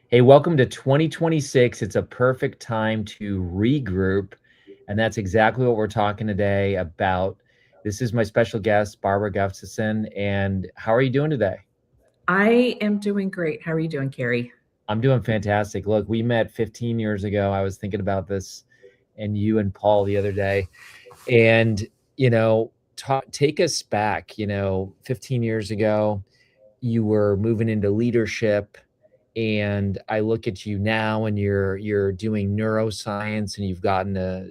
Hey, welcome to 2026. It's a perfect time to regroup. And that's exactly what we're talking today about. This is my special guest, Barbara Gustavson. And how are you doing today? I am doing great. How are you doing, Carrie? I'm doing fantastic. Look, we met 15 years ago. I was thinking about this and you and Paul the other day. And, take us back, 15 years ago, you were moving into leadership. And I look at you now and you're doing neuroscience and you've gotten a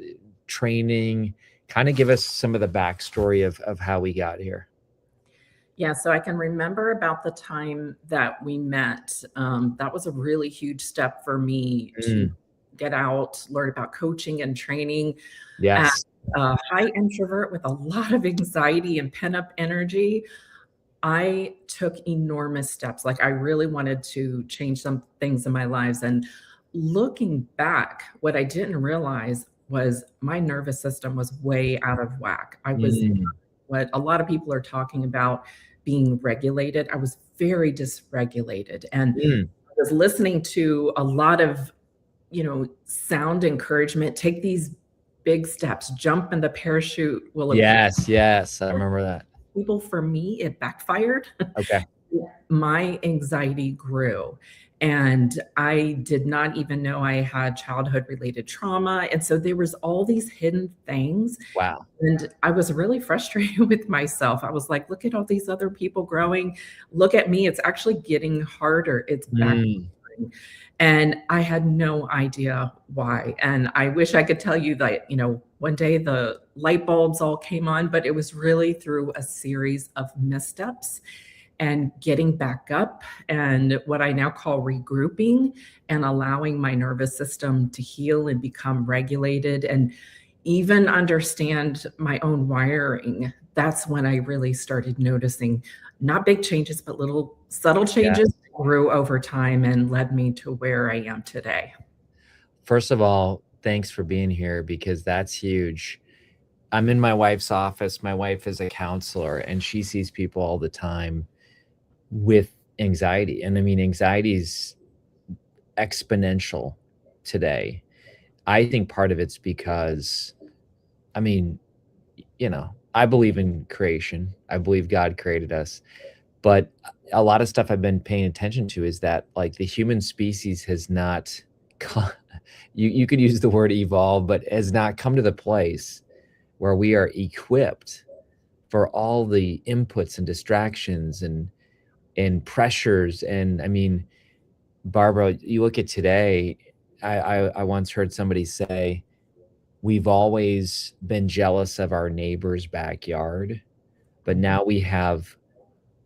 training. Kind of give us some of the backstory of how we got here. Yeah, so I can remember about the time that we met. That was a really huge step for me to Mm, get out, learn about coaching and training. As yes. a high introvert with a lot of anxiety and pent up energy, I took enormous steps. Like I really wanted to change some things in my lives. And looking back, what I didn't realize was my nervous system was way out of whack. I was Mm, what a lot of people are talking about being regulated. I was very dysregulated and mm. I was listening to a lot of, sound encouragement, take these big steps, jump in the parachute will appear. Yes, yes. I remember that. People, for me, it backfired. Okay. My anxiety grew. And I did not even know I had childhood related trauma. And so there was all these hidden things. Wow. And I was really frustrated with myself. I was like, look at all these other people growing. Look at me. It's actually getting harder. It's back. Mm, And I had no idea why. And I wish I could tell you that, one day the light bulbs all came on, but it was really through a series of missteps and getting back up and what I now call regrouping and allowing my nervous system to heal and become regulated and even understand my own wiring. That's when I really started noticing not big changes, but little subtle yeah. changes grew over time and led me to where I am today. First of all, thanks for being here because that's huge. I'm in my wife's office. My wife is a counselor and she sees people all the time with anxiety. And I mean, anxiety is exponential today. I think part of it's because, I mean, I believe in creation. I believe God created us. But a lot of stuff I've been paying attention to is that like the human species has not you could use the word evolve, but has not come to the place where we are equipped for all the inputs and distractions and pressures. And I mean, Barbara, you look at today, I once heard somebody say, we've always been jealous of our neighbor's backyard, but now we have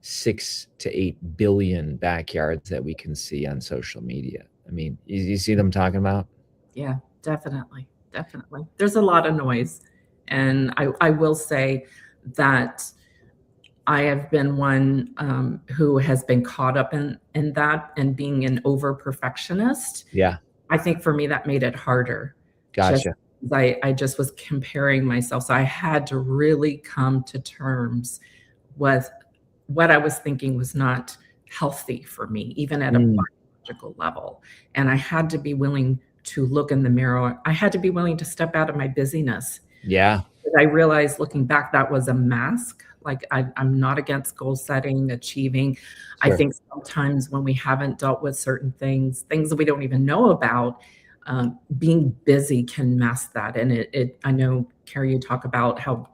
6 to 8 billion backyards that we can see on social media. I mean, you see what I'm talking about? Yeah, definitely. Definitely. There's a lot of noise. And I will say that I have been one who has been caught up in that and being an over perfectionist. Yeah, I think for me that made it harder. Just gotcha. I just was comparing myself. So I had to really come to terms with what I was thinking was not healthy for me, even at a Mm, biological level. And I had to be willing to look in the mirror. I had to be willing to step out of my busyness. yeah, But I realized looking back, that was a mask. Like I'm not against goal setting, achieving. I sure. think sometimes when we haven't dealt with certain things that we don't even know about, being busy can mask that. And I know, Carrie, you talk about how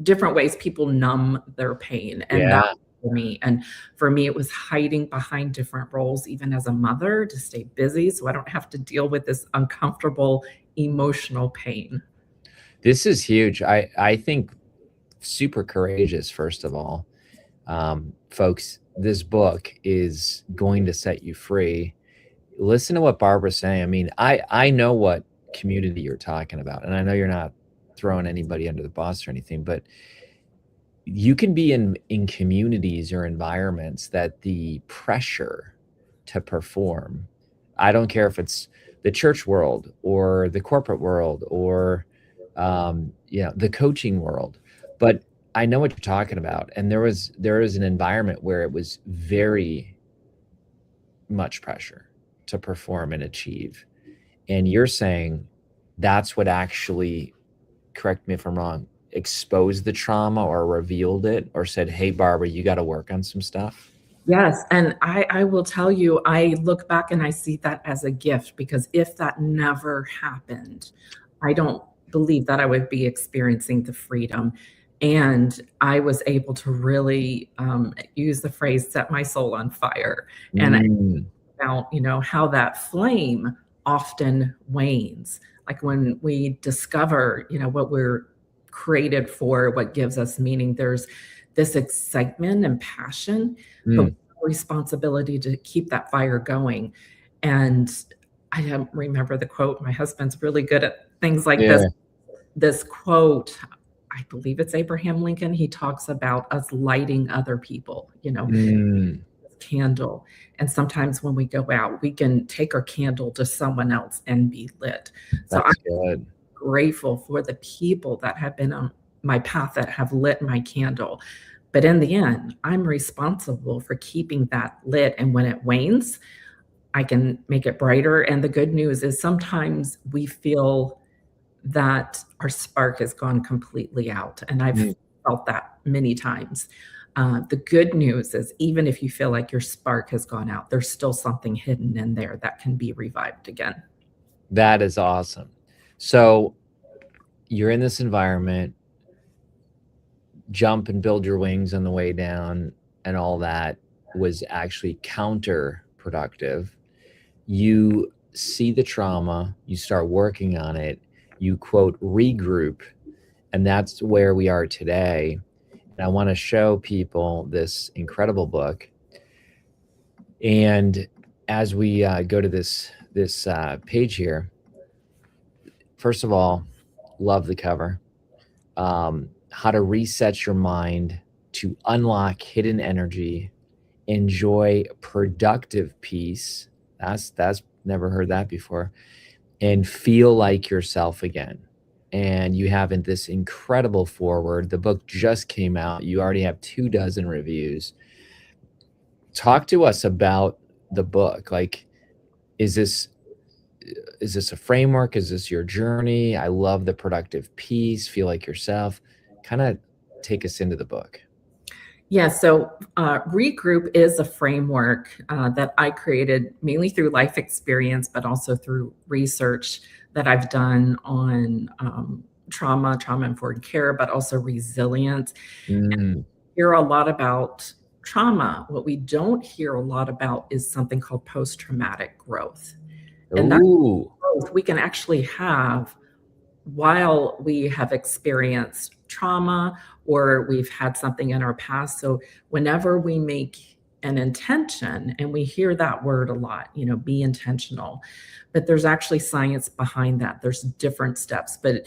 different ways people numb their pain, and that Yeah. for me. And for me, it was hiding behind different roles, even as a mother, to stay busy so I don't have to deal with this uncomfortable emotional pain. This is huge. I think super courageous, first of all. Folks, this book is going to set you free. Listen to what Barbara's saying. I mean, I know what community you're talking about, and I know you're not throwing anybody under the bus or anything, but you can be in communities or environments that the pressure to perform, I don't care if it's the church world or the corporate world or the coaching world, but I know what you're talking about. And there was an environment where it was very much pressure to perform and achieve. And you're saying that's what actually, correct me if I'm wrong, exposed the trauma or revealed it or said, hey, Barbara, you got to work on some stuff? Yes, and I will tell you, I look back and I see that as a gift, because if that never happened, I don't believe that I would be experiencing the freedom. And I was able to really use the phrase "set my soul on fire," and Mm, about, how that flame often wanes. Like when we discover, what we're created for, what gives us meaning, there's this excitement and passion, but mm, responsibility to keep that fire going. And I don't remember the quote. My husband's really good at things like this. yeah. This quote, I believe it's Abraham Lincoln. He talks about us lighting other people, Mm, candle. And sometimes when we go out, we can take our candle to someone else and be lit. So I'm that's good. grateful for the people that have been on my path that have lit my candle. But in the end, I'm responsible for keeping that lit. And when it wanes, I can make it brighter. And the good news is sometimes we feel that our spark has gone completely out. And I've Mm. felt that many times. The good news is, even if you feel like your spark has gone out, there's still something hidden in there that can be revived again. That is awesome. So you're in this environment, jump and build your wings on the way down, and all that was actually counterproductive. You see the trauma, you start working on it, you quote regroup, and that's where we are today. And I want to show people this incredible book. And as we go to this page here, first of all, love the cover. How to reset your mind to unlock hidden energy, enjoy productive peace. That's never heard that before. And feel like yourself again. And you have this incredible forward. The book just came out. You already have 24 reviews. Talk to us about the book. Like, is this a framework? Is this your journey? I love the productive piece. Feel like yourself. Kind of take us into the book. Yeah, so Regroup is a framework that I created mainly through life experience, but also through research that I've done on trauma-informed care, but also resilience. Mm. Hear a lot about trauma. What we don't hear a lot about is something called post-traumatic growth. And that Ooh. growth we can actually have while we have experienced trauma or we've had something in our past. So whenever we make an intention, and we hear that word a lot, be intentional, but there's actually science behind that. There's different steps, but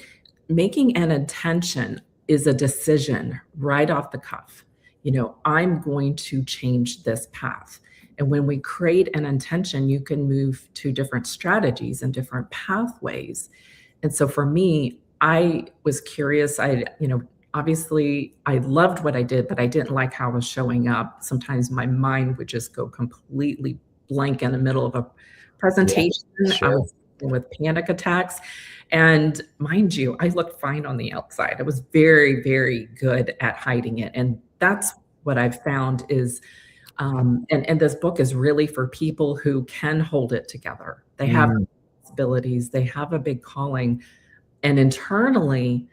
making an intention is a decision right off the cuff. I'm going to change this path. And when we create an intention, you can move to different strategies and different pathways. And so for me, I was curious. Obviously I loved what I did, but I didn't like how I was showing up. Sometimes my mind would just go completely blank in the middle of a Yeah, presentation. I sure. was dealing with panic attacks. And mind you, I looked fine on the outside. I was very, very good at hiding it. And that's what I've found is, and this book is really for people who can hold it together. They have Mm. abilities, they have a big calling, and internally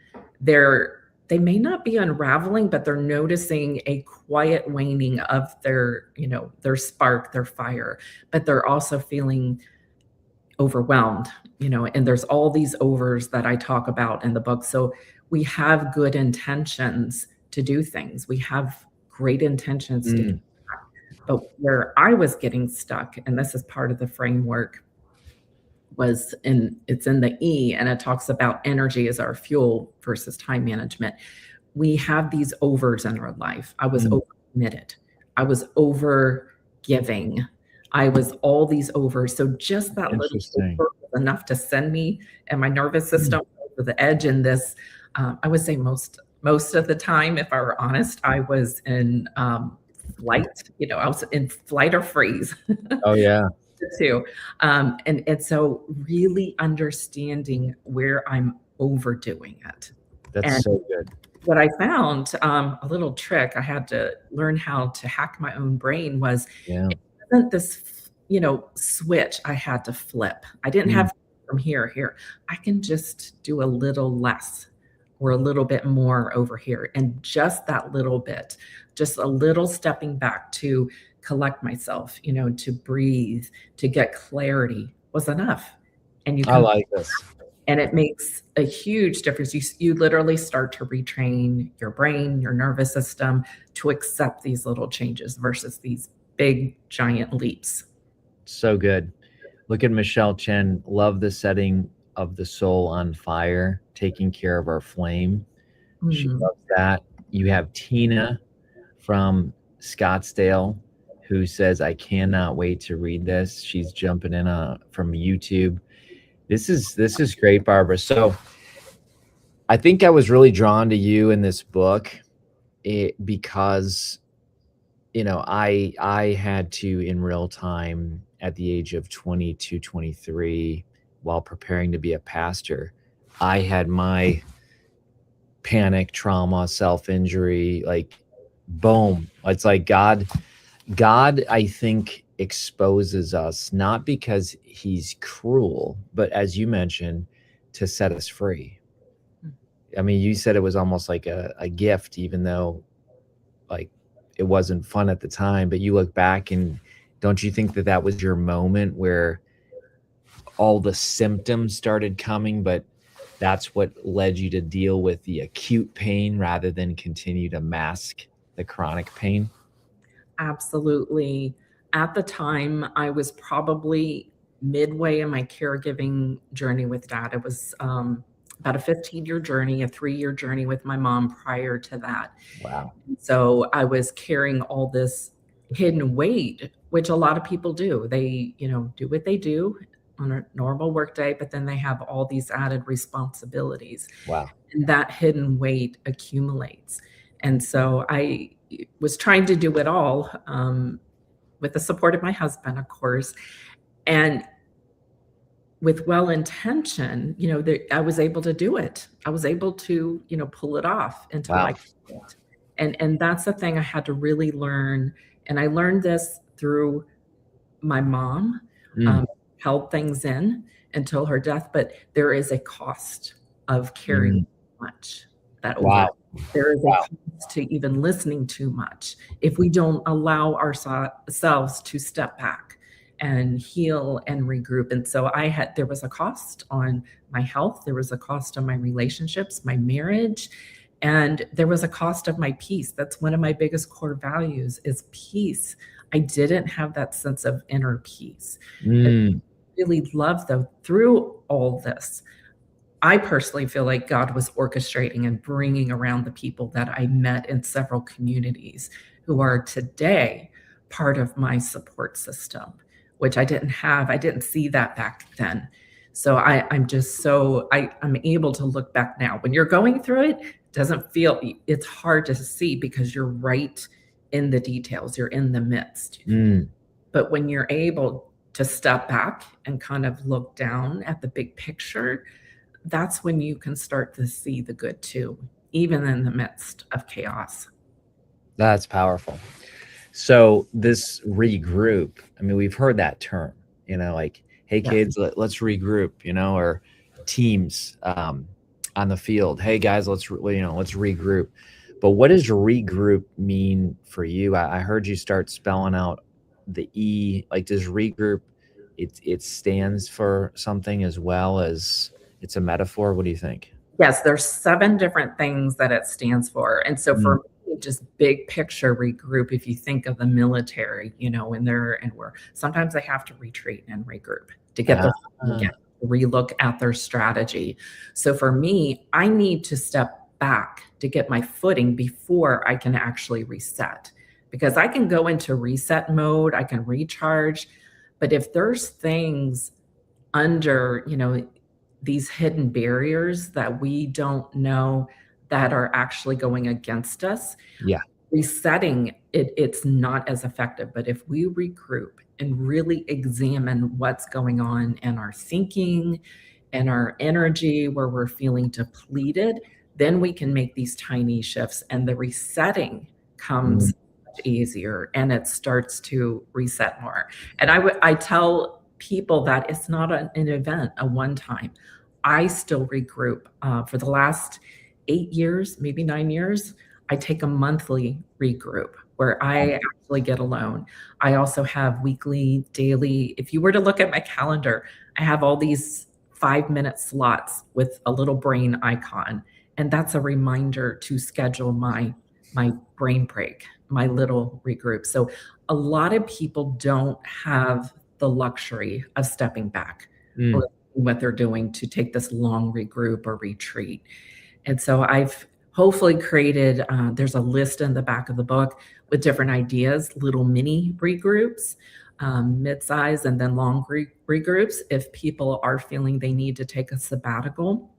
they may not be unraveling, but they're noticing a quiet waning of their spark, their fire, but they're also feeling overwhelmed, and there's all these overs that I talk about in the book. So we have good intentions to do things. We have great intentions to, Mm. but where I was getting stuck, and this is part of the framework, it's in the E, and it talks about energy as our fuel versus time management. We have these overs in our life. I was Mm. overcommitted. I was over giving. I was all these overs. So just that little Interesting. over was enough to send me and my nervous Mm. system over the edge in this. I would say most of the time, if I were honest, I was in flight. I was in flight or freeze. Oh, yeah. too. And so really understanding where I'm overdoing it. That's And so good. what I found, a little trick I had to learn how to hack my own brain was Yeah. it wasn't this, switch I had to flip. I didn't Mm. have from here. I can just do a little less or a little bit more over here. And just that little bit, just a little stepping back to collect myself, to breathe, to get clarity was enough. And you I come like this. and it makes a huge difference. You literally start to retrain your brain, your nervous system to accept these little changes versus these big giant leaps. So good. Look at Michelle Chen. Love the setting of the soul on fire, taking care of our flame. She Mm. loves that. You have Tina from Scottsdale who says, I cannot wait to read this. She's jumping in from YouTube. This is great, Barbara. So I think I was really drawn to you in this book because I had to, in real time at the age of 22, 23, while preparing to be a pastor, I had my panic, trauma, self-injury, like boom. It's like God, I think, exposes us not because he's cruel, but as you mentioned, to set us free. I mean, you said it was almost like a gift, even though like it wasn't fun at the time, but you look back and don't you think that that was your moment where all the symptoms started coming, but that's what led you to deal with the acute pain rather than continue to mask the chronic pain? Absolutely. At the time, I was probably midway in my caregiving journey with dad. It was about a 15-year journey, a 3-year journey with my mom prior to that. Wow. So I was carrying all this hidden weight, which a lot of people do. They, do what they do on a normal workday, but then they have all these added responsibilities. Wow. And that hidden weight accumulates. And so I was trying to do it all with the support of my husband, of course. And with well intention, I was able to do it. I was able to, pull it off until Wow. I couldn't. And that's the thing I had to really learn. And I learned this through my mom, Mm, um, held things in until her death, but there is a cost of carrying mm. much that over. Wow. There is a Wow. cost to even listening too much if we don't allow ourselves to step back and heal and regroup. And so there was a cost on my health, there was a cost on my relationships, my marriage, and there was a cost of my peace. That's one of my biggest core values is peace. I didn't have that sense of inner peace. Mm, Really love though through all this, I personally feel like God was orchestrating and bringing around the people that I met in several communities who are today part of my support system, which I didn't have. I didn't see that back then. So I'm just I'm able to look back now. When you're going through it, doesn't feel it's hard to see because you're right in the details, you're in the midst. mm. But when you're able to step back and kind of look down at the big picture, that's when you can start to see the good too, even in the midst of chaos. That's powerful. So this regroup, I mean, we've heard that term, like, hey Yes. kids, let's regroup, or teams on the field. Hey guys, let's regroup. But what does regroup mean for you? I heard you start spelling out the E. Like, does regroup, it stands for something as well as it's a metaphor? What do you think? Yes, there's 7 different things that it stands for. And so Mm. for me, just big picture regroup, if you think of the military, when they're and we're sometimes they have to retreat and regroup to get their Ah, again, relook at their strategy. So for me, I need to step back to get my footing before I can actually reset. Because I can go into reset mode, I can recharge, but if there's things under, these hidden barriers that we don't know that are actually going against us, yeah. resetting, it's not as effective. But if we regroup and really examine what's going on in our thinking and our energy, where we're feeling depleted, then we can make these tiny shifts, and the resetting Mm, comes much easier, and it starts to reset more. And I tell people that it's not an event, a one time. I still regroup. For the last 8 years, maybe 9 years, I take a monthly regroup where I actually get alone. I also have weekly, daily. If you were to look at my calendar, I have all these 5-minute slots with a little brain icon. And that's a reminder to schedule my brain break, my little regroup. So a lot of people don't have the luxury of stepping back mm, or what they're doing to take this long regroup or retreat. And so I've hopefully created, there's a list in the back of the book with different ideas, little mini regroups, mid-size and then long regroups. If people are feeling they need to take a sabbatical,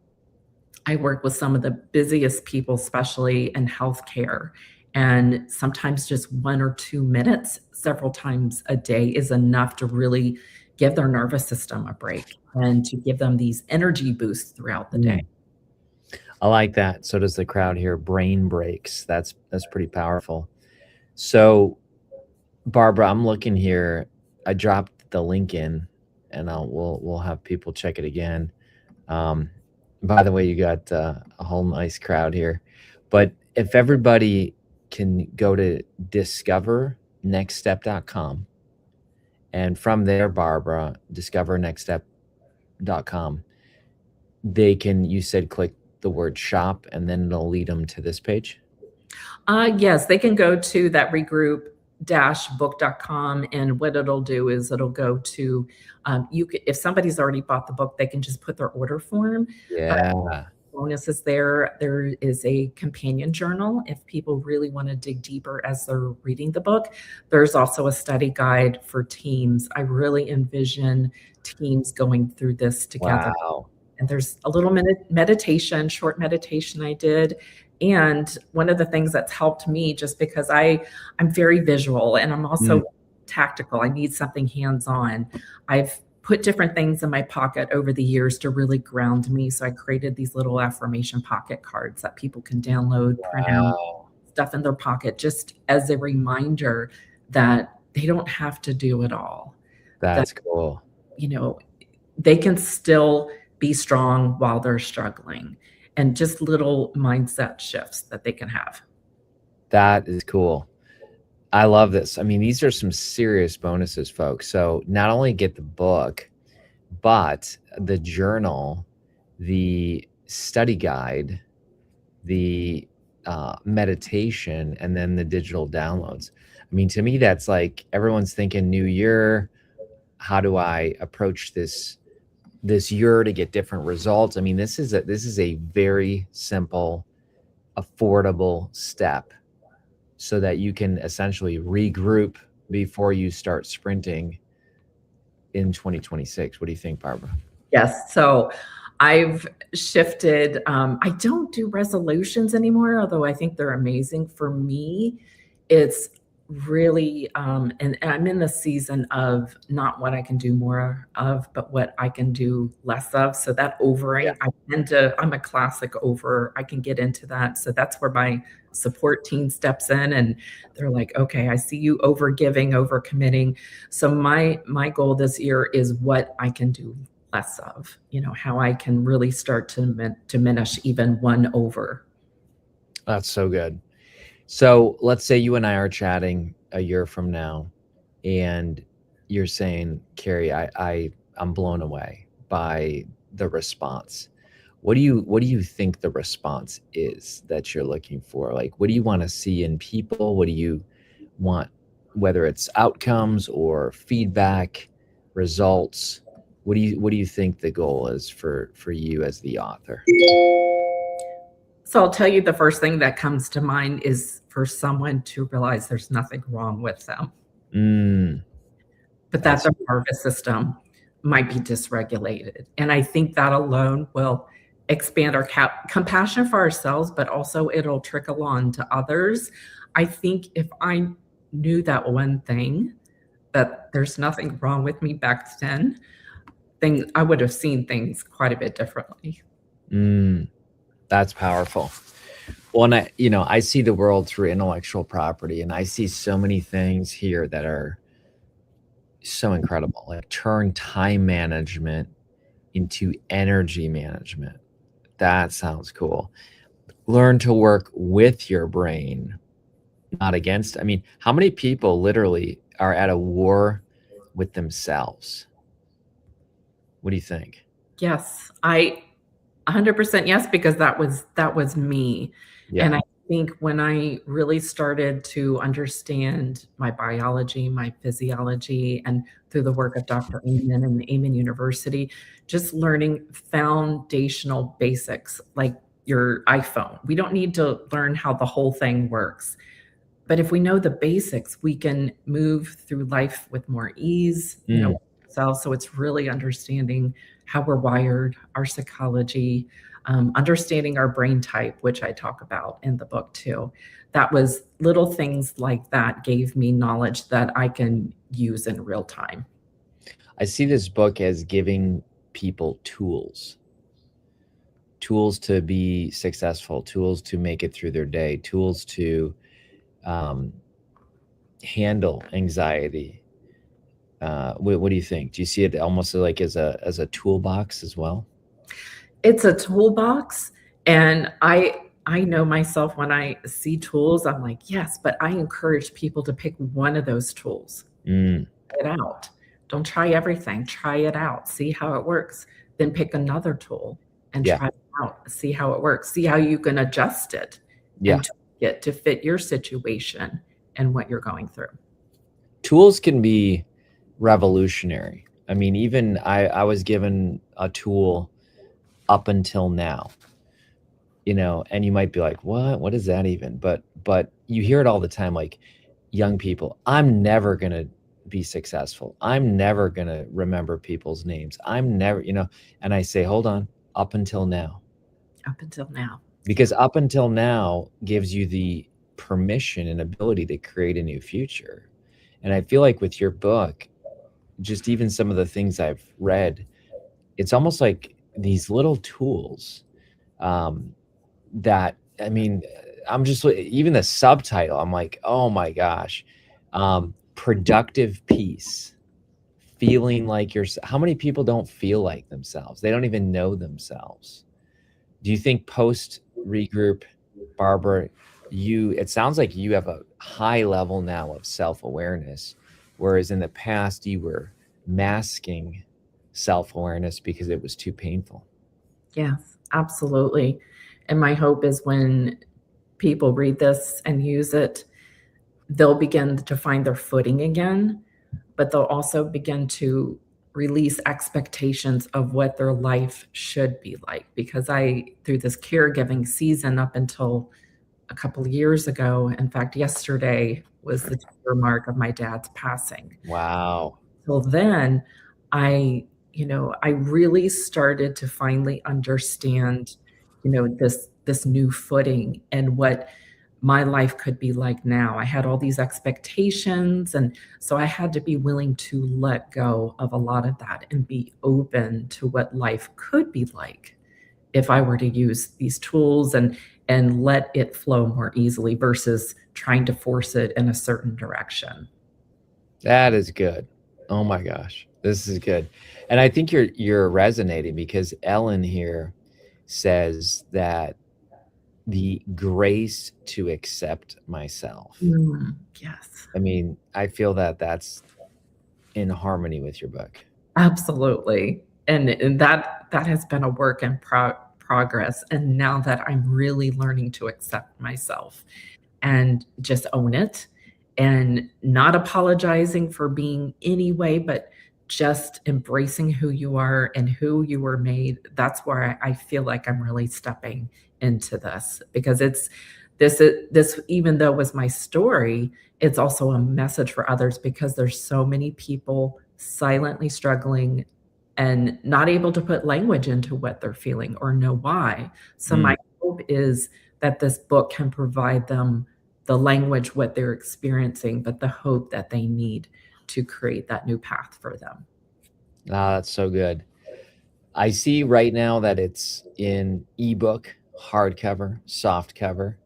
I work with some of the busiest people, especially in healthcare. And sometimes just 1 or 2 minutes, several times a day, is enough to really give their nervous system a break and to give them these energy boosts throughout the day. mm. I like that. So does the crowd here. Brain breaks. That's pretty powerful. So, Barbara, I'm looking here. I dropped the link in, and we'll have people check it again. By the way, you got a whole nice crowd here. But if everybody can go to discovernextstep.com, and from there, Barbara, discovernextstep.com, they can, you said, click the word shop, and then it'll lead them to this page. Yes, they can go to that regroup-book.com, and what it'll do is it'll go to, if somebody's already bought the book, they can just put their order form. But Yeah. bonus is there is a companion journal if people really want to dig deeper as they're reading the book. There's also a study guide for teams. I really envision teams going through this together. Wow. And there's a little meditation, short meditation I did. And one of the things that's helped me, just because I'm very visual and I'm Mm, also tactical, I need something hands-on. I've put different things in my pocket over the years to really ground me. So I created these little affirmation pocket cards that people can download, print out, wow. stuff in their pocket, just as a reminder that they don't have to do it all. That, That's cool. you know, they can still be strong while they're struggling, and just little mindset shifts that they can have. That is cool. I love this. I mean, these are some serious bonuses, folks. So not only get the book, but the journal, the study guide, the meditation, and then the digital downloads. I mean, to me, that's like everyone's thinking new year. How do I approach this year to get different results? I mean, this is a very simple, affordable step so that you can essentially regroup before you start sprinting in 2026. What do you think, Barbara? Yes. So I've shifted. I don't do resolutions anymore, although I think they're amazing. For me, it's really, and I'm in the season of not what I can do more of, but what I can do less of. So that Yeah. overing, I'm a classic over, I can get into that. So that's where my support team steps in, and they're like, okay, I see you over giving, over committing. So my goal this year is what I can do less of, how I can really start to diminish even one over. That's so good. So let's say you and I are chatting a year from now, and you're saying, Carrie, I'm blown away by the response. What do you think the response is that you're looking for? Like, what do you want to see in people? What do you want, whether it's outcomes or feedback, results? What do you think the goal is for you as the author? So I'll tell you, the first thing that comes to mind is for someone to realize there's nothing wrong with them, Mm, but that that's their nervous system might be dysregulated. And I think that alone will expand our compassion for ourselves, but also it'll trickle on to others. I think if I knew that one thing, that there's nothing wrong with me back then, I would have seen things quite a bit differently. That's powerful. Well, and I see the world through intellectual property, and I see so many things here that are so incredible. Like turn time management into energy management. That sounds cool. Learn to work with your brain, not against. I mean, how many people literally are at a war with themselves? What do you think? Yes, 100% yes, because that was me. Yeah. And I think when I really started to understand my biology, my physiology, and through the work of Dr. Amen and Amen University, just learning foundational basics like your iPhone. We don't need to learn how the whole thing works. But if we know the basics, we can move through life with more ease, so it's really understanding how we're wired, our psychology, understanding our brain type, which I talk about in the book too. That was little things like that gave me knowledge that I can use in real time. I see this book as giving people tools to be successful, tools to make it through their day, tools to handle anxiety. What do you think? Do you see it almost like as a toolbox as well? It's a toolbox, and I know myself when I see tools, I'm like, yes, but I encourage people to pick one of those tools. Try it out. Don't try everything. Try it out. See how it works. Then pick another tool and Yeah. try it out. See how it works. See how you can adjust it Yeah. and tweak it to fit your situation and what you're going through. Tools can be revolutionary. I mean, even I was given a tool up until now, and you might be like, what is that even? But you hear it all the time, like young people, I'm never going to be successful. I'm never going to remember people's names. I'm never, and I say, hold on, up until now. Up until now. Because up until now gives you the permission and ability to create a new future. And I feel like with your book, just even some of the things I've read, it's almost like these little tools that, I mean, I'm just, even the subtitle, I'm like, oh my gosh, productive peace, feeling like how many people don't feel like themselves? They don't even know themselves. Do you think post Regroup, Barbara, it sounds like you have a high level now of self-awareness, whereas in the past you were masking self-awareness because it was too painful? Yes, absolutely. And my hope is when people read this and use it, they'll begin to find their footing again, but they'll also begin to release expectations of what their life should be like. Because through this caregiving season up until a couple of years ago, in fact, yesterday was the 2-year mark of my dad's passing. Wow. Till then, I really started to finally understand, this new footing and what my life could be like now. I had all these expectations, and so I had to be willing to let go of a lot of that and be open to what life could be like if I were to use these tools and let it flow more easily versus trying to force it in a certain direction. That is good. Oh my gosh, this is good. And I think you're resonating because Ellen here says that the grace to accept myself. Yes. I mean, I feel that that's in harmony with your book. Absolutely. And that has been a work in progress. And now that I'm really learning to accept myself and just own it and not apologizing for being any way, but just embracing who you are and who you were made. That's where I feel like I'm really stepping into this, because this even though was my story, it's also a message for others, because there's so many people silently struggling and not able to put language into what they're feeling or know why. So my hope is that this book can provide them the language, what they're experiencing, but the hope that they need to create that new path for them. Ah, that's so good. I see right now that it's in ebook, hardcover, soft cover.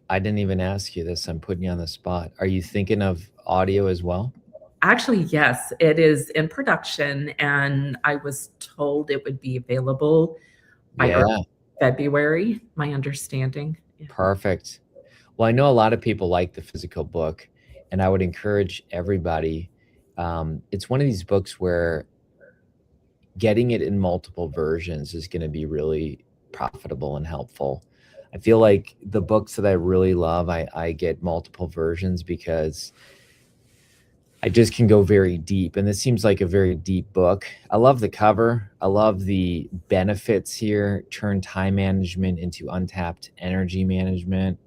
I didn't even ask you this. I'm putting you on the spot. Are you thinking of audio as well? Actually, yes, it is in production, and I was told it would be available by early Yeah, February, my understanding. Yeah. perfect. Well, I know a lot of people like the physical book, and I would encourage everybody. It's one of these books where getting it in multiple versions is going to be really profitable and helpful. I feel like the books that I really love, I get multiple versions because I just can go very deep. And this seems like a very deep book. I love the cover. I love the benefits here. Turn time management into untapped energy management.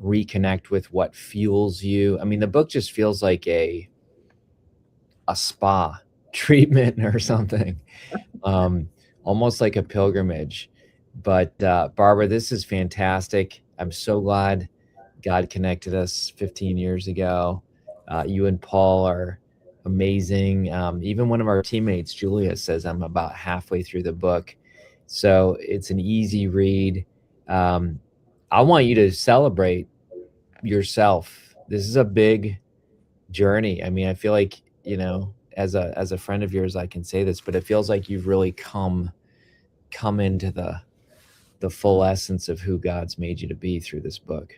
Reconnect with what fuels you. I mean, the book just feels like a spa treatment or something. Um, Almost like a pilgrimage. But Barbara, this is fantastic. I'm so glad God connected us 15 years ago. You and Paul are amazing. Even one of our teammates, Julia, says I'm about halfway through the book. So it's an easy read. Um, I want you to celebrate yourself. This is a big journey. I mean, I feel like, as a friend of yours, I can say this, but it feels like you've really come into the full essence of who God's made you to be through this book.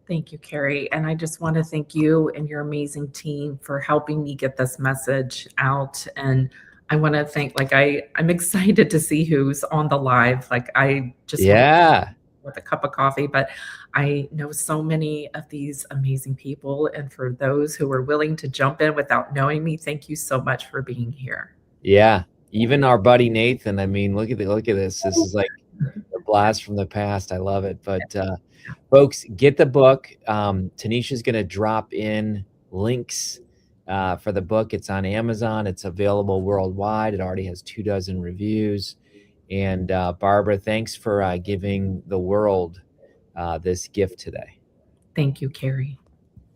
Thank you, Carrie. And I just want to thank you and your amazing team for helping me get this message out. And I want to thank, I'm excited to see who's on the live. Like, I just want to Yeah. with a cup of coffee, but I know so many of these amazing people. And for those who are willing to jump in without knowing me, thank you so much for being here. Yeah. Even our buddy Nathan, I mean, look at this. This is like a blast from the past. I love it. But folks, get the book. Tanisha's going to drop in links for the book. It's on Amazon. It's available worldwide. It already has 24 reviews. And Barbara, thanks for giving the world this gift today. Thank you, Carrie.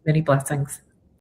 Many blessings.